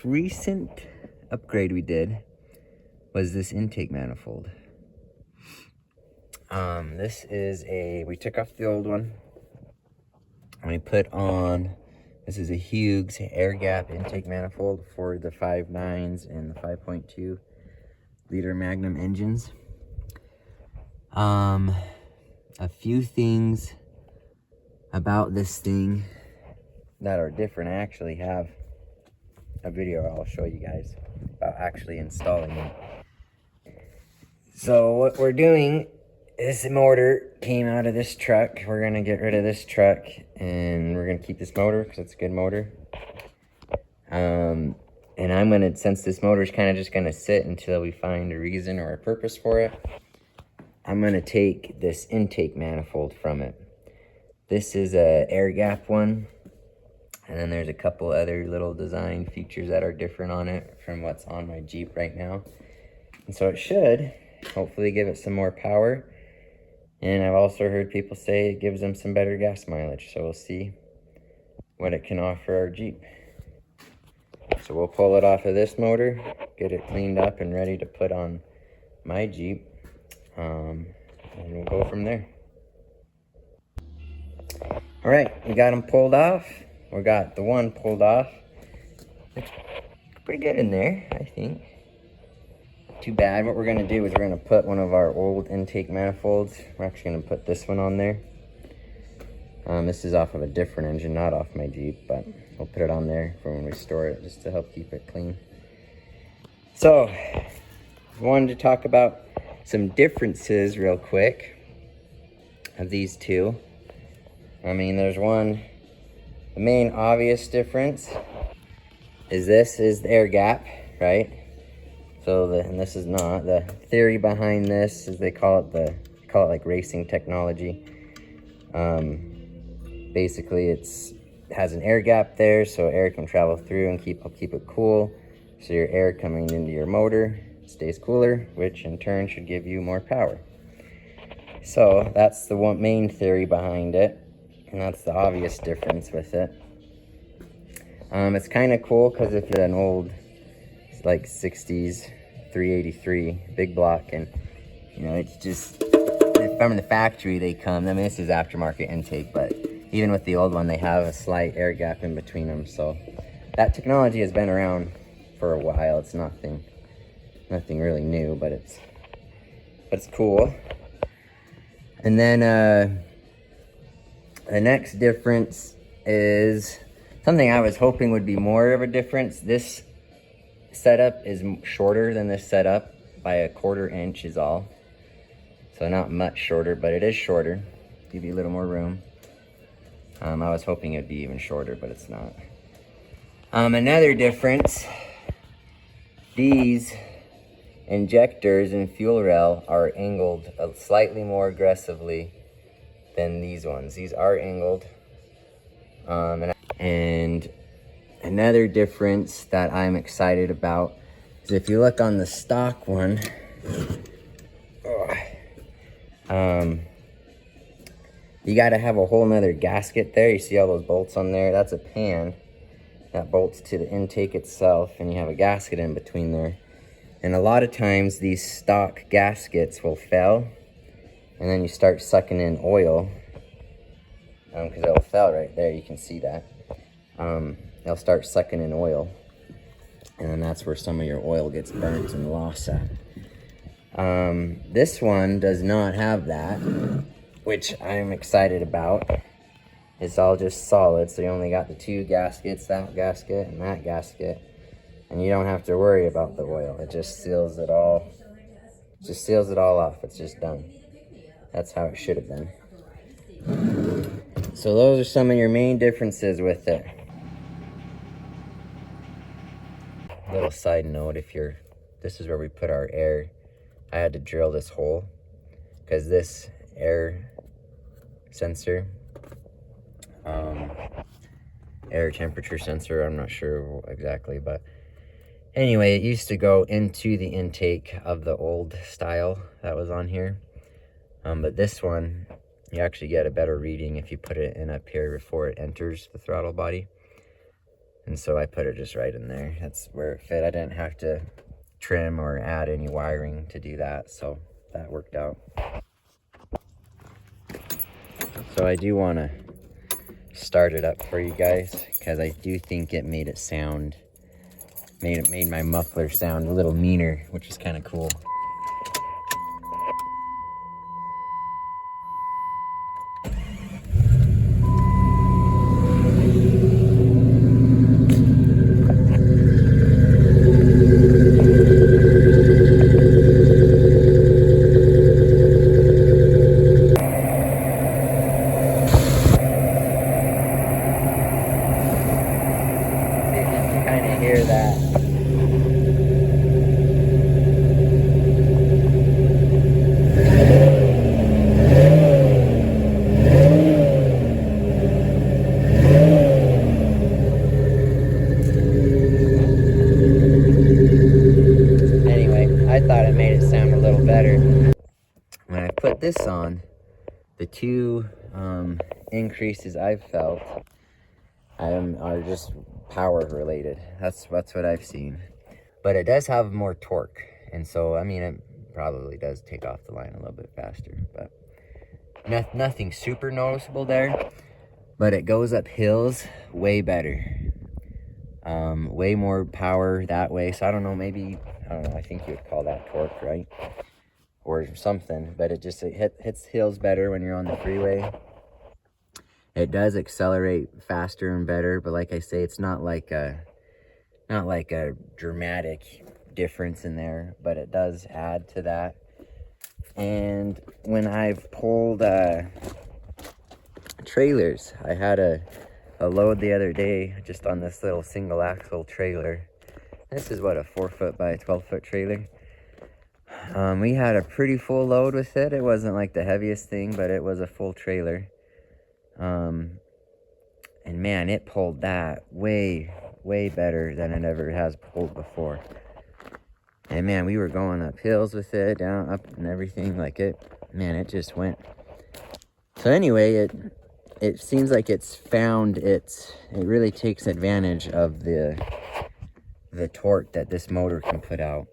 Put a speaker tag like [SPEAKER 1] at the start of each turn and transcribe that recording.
[SPEAKER 1] recent upgrade we did was this intake manifold. This is we took off the old one and we put on, this is a Hughes air gap intake manifold for the 5.9s and the 5.2 liter Magnum engines. A few things about this thing that are different. I actually have a video I'll show you guys about actually installing it. So what we're doing, this motor came out of this truck. We're gonna get rid of this truck and we're gonna keep this motor because it's a good motor. And I'm gonna, since this motor is kind of just gonna sit until we find a reason or a purpose for it, I'm gonna take this intake manifold from it. This is a air gap one, and then there's a couple other little design features that are different on it from what's on my Jeep right now. And so it should hopefully give it some more power. And I've also heard people say it gives them some better gas mileage. So we'll see what it can offer our Jeep. So we'll pull it off of this motor, get it cleaned up and ready to put on my Jeep. And we'll go from there. All right, we got them pulled off. We got the one pulled off. It's pretty good in there, I think. Too bad. What we're gonna do is we're gonna put one of our old intake manifolds. We're actually gonna put this one on there. This is off of a different engine, not off my Jeep, but we'll put it on there for when we store it, just to help keep it clean. So, I wanted to talk about some differences real quick of these two. I mean, there's one, the main obvious difference is this is the air gap, right? So and this is not. The theory behind this is they call it like racing technology. Basically it has an air gap there so air can travel through and keep it cool. So your air coming into your motor stays cooler, which in turn should give you more power. So that's the one main theory behind it, and that's the obvious difference with it. It's kind of cool because if you're an old, like 60s 383 big block, and you know, it's just from the factory they come. I mean, this is aftermarket intake, but even with the old one, they have a slight air gap in between them. So that technology has been around for a while. It's nothing really new, but it's cool. And then the next difference is something I was hoping would be more of a difference. This setup is shorter than this setup by 1/4 inch is all. So not much shorter, but it is shorter. Give you a little more room. I was hoping it'd be even shorter, but it's not. Another difference, these injectors and fuel rail are angled slightly more aggressively than these ones. These are angled. And another difference that I'm excited about is if you look on the stock one, you got to have a whole nother gasket there. You see all those bolts on there? That's a pan that bolts to the intake itself, and you have a gasket in between there. And a lot of times these stock gaskets will fail, and then you start sucking in oil, because it'll fail right there. You can see that. They'll start sucking in oil, and then that's where some of your oil gets burnt and lost at. This one does not have that, which I'm excited about. It's all just solid, so you only got the two gaskets, that gasket and that gasket, and you don't have to worry about the oil. It just seals it all. Just seals it all off. It's just done. That's how it should have been. So those are some of your main differences with it. Little side note, this is where we put our air. I had to drill this hole because this air sensor, air temperature sensor, I'm not sure exactly, but anyway, it used to go into the intake of the old style that was on here. But this one, you actually get a better reading if you put it in up here before it enters the throttle body. And so I put it just right in there. That's where it fit. I didn't have to trim or add any wiring to do that, so that worked out. So I do want to start it up for you guys, because I do think it made it sound, made my muffler sound a little meaner, which is kind of cool. Hear that. Anyway, I thought it made it sound a little better. When I put this on, the two increases I've felt are just power related. That's what I've seen. But it does have more torque, and so I mean it probably does take off the line a little bit faster, but nothing super noticeable there. But it goes up hills way better, way more power that way. So I don't know, maybe, I don't know, I think you would call that torque, right? Or something, but it hits hills better when you're on the freeway. It does accelerate faster and better, but like I say, it's not like a dramatic difference in there, but it does add to that. And when I've pulled trailers, I had a load the other day just on this little single axle trailer. This is what, a 4-foot by 12-foot trailer. We had a pretty full load with it. It wasn't like the heaviest thing, but it was a full trailer. And man, it pulled that way better than it ever has pulled before. And man, we were going up hills with it, down, up and everything. Like it just went. So anyway, it seems like it's found it really takes advantage of the torque that this motor can put out.